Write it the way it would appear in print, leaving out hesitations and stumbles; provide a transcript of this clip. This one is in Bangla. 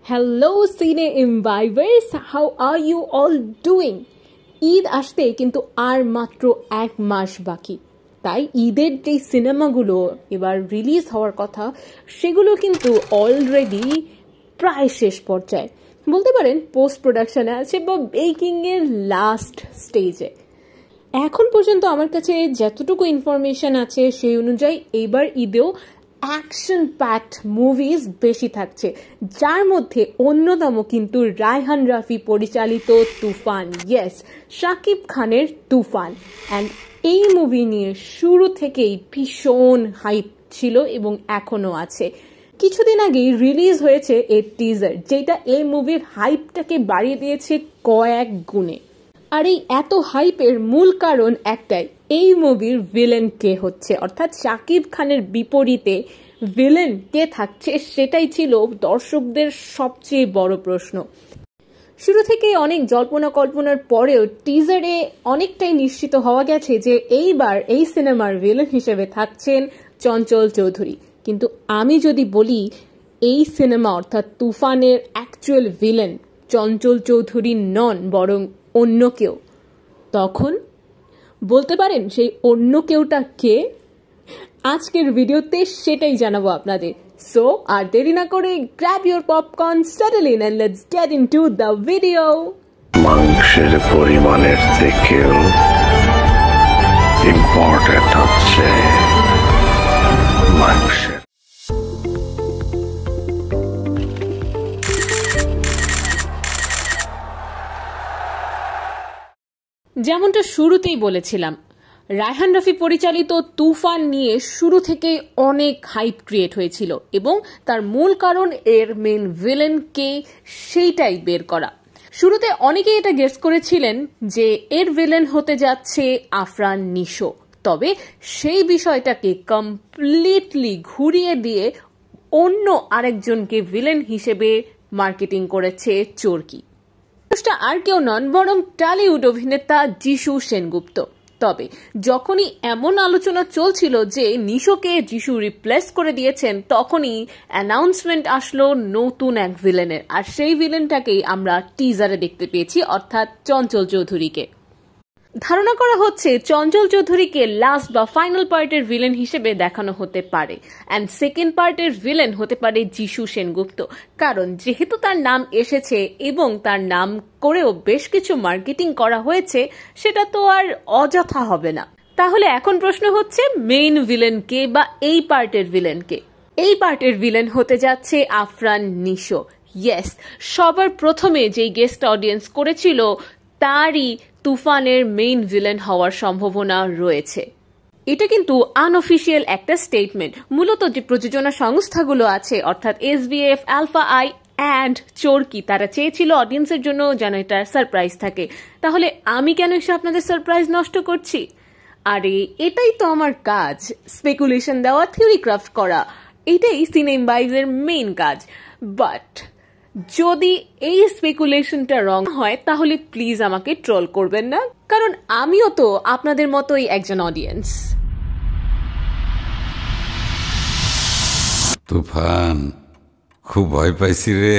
হ্যালো সিনে ইমবাইভার্স, how are you all doing? Eid আসতে কিন্তু আর মাত্র 1 মাস বাকি, তাই ঈদের যে সিনেমাগুলো এবার রিলিজ হওয়ার কথা সেগুলো কিন্তু অলরেডি প্রায় শেষ পর্যায়ে, বলতে পারেন পোস্ট প্রোডাকশনে আছে বা বেকিংয়ের লাস্ট স্টেজে। এখন পর্যন্ত আমার কাছে যতটুকু ইনফরমেশন আছে সেই অনুযায়ী এবার ঈদেও অ্যাকশন প্যাকড মুভিজ বেশি থাকছে, যার মধ্যে অন্যতম কিন্তু রায়হান রাফি পরিচালিত তুফান। ইয়েস, শাকিব খানের তুফান। অ্যান্ড এই মুভি নিয়ে শুরু থেকেই ভীষণ হাইপ ছিল এবং এখনো আছে। কিছুদিন আগেই রিলিজ হয়েছে এর টিজার, যেটা এই মুভির হাইপটাকে বাড়িয়ে দিয়েছে কয়েক গুণে। আর এই এত হাইপের মূল কারণ একটাই, এই মুভির ভিলেন কে হচ্ছে, অর্থাৎ শাকিব খানের বিপরীতে ভিলেন কে থাকছে সেটাই ছিল দর্শকদের সবচেয়ে বড় প্রশ্ন। শুরু থেকে অনেক জল্পনা কল্পনার পরেও টিজারে অনেকটাই নিশ্চিত হওয়া গেছে যে এইবার এই সিনেমার ভিলেন হিসেবে থাকছেন চঞ্চল চৌধুরী। কিন্তু আমি যদি বলি এই সিনেমা অর্থাৎ তুফানের অ্যাকচুয়াল ভিলেন চঞ্চল চৌধুরী নন, বরং অন্য কেউ, তখন বলতে পারেন সেই অন্য কেউটা কে? আজকের ভিডিওতে সেটাই জানাবো আপনাদের। সো আর দেরি না করে grab your popcorn, settle in and let's get into the video. মাংসের পরিমাণের থেকেও ইম্পর্টেন্ট হচ্ছে মাংসের। যেমনটা শুরুতেই বলেছিলাম, রায়হান রাফি পরিচালিত তুফান নিয়ে শুরু থেকেই অনেক হাইপ ক্রিয়েট হয়েছিল এবং তার মূল কারণ এর মেন ভিলেন কে সেইটাই বের করা। শুরুতে অনেকেই এটা গেস করেছিলেন যে এর ভিলেন হতে যাচ্ছে আফরান নিশো, তবে সেই বিষয়টাকে কমপ্লিটলি ঘুরিয়ে দিয়ে অন্য আরেকজনকে ভিলেন হিসেবে মার্কেটিং করেছে চরকি। আর কেউ নন, বরং টলিউড অভিনেতা যিশু সেনগুপ্ত। তবে যখনই এমন আলোচনা চলছিল যে নিশোকে যিশু রিপ্লেস করে দিয়েছেন, তখনই অ্যানাউন্সমেন্ট আসলো নতুন এক ভিলেনের, আর সেই ভিলেনটাকেই আমরা টিজারে দেখতে পেয়েছি, অর্থাৎ চঞ্চল চৌধুরীকে। ধারণা করা হচ্ছে চঞ্চল চৌধুরীকে লাস্ট বা ফাইনাল পার্টের ভিলেন হিসেবে দেখানো হতে পারে, অ্যান্ড সেকেন্ড পার্টের ভিলেন হতে পারে যিশু সেনগুপ্ত। কারণ যেহেতু তার নাম এসেছে এবং তার নাম করেও বেশ কিছু মার্কেটিং করা হয়েছে, সেটা তো আর অযথা হবে না। তাহলে এখন প্রশ্ন হচ্ছে মেইন ভিলেন কে বা এই পার্টের ভিলেন কে? এই পার্টের ভিলেন হতে যাচ্ছে আফরান নিশো। ইয়েস, সবার প্রথমে যেই গেস্ট অডিয়েন্স করেছিল তারই তুফানের মেইন ভিলেন হওয়ার সম্ভাবনা রয়েছে। এটা কিন্তু আনঅফিসিয়াল একটা স্টেটমেন্ট। মূলত যে প্রযোজনা সংস্থাগুলো আছে অর্থাৎ SBF, আলফা আই অ্যান্ড চরকি, তারা চেয়েছিল অডিয়েন্সের জন্য যেন এটা সারপ্রাইজ থাকে। তাহলে আমি কেন এসে আপনাদের সারপ্রাইজ নষ্ট করছি? আরে এটাই তো আমার কাজ, স্পেকুলেশন দেওয়া, থিওরি ক্রাফট করা, এটাই সিনেমাইজের মেইন কাজ। বাট যদি এই স্পেকুলেশনটা রং হয় তাহলে প্লিজ আমাকে ট্রোল করবেন না, কারণ আমিও তো আপনাদের মতোই একজন অডিয়েন্স। তুফান, খুব ভয় পাইছি রে।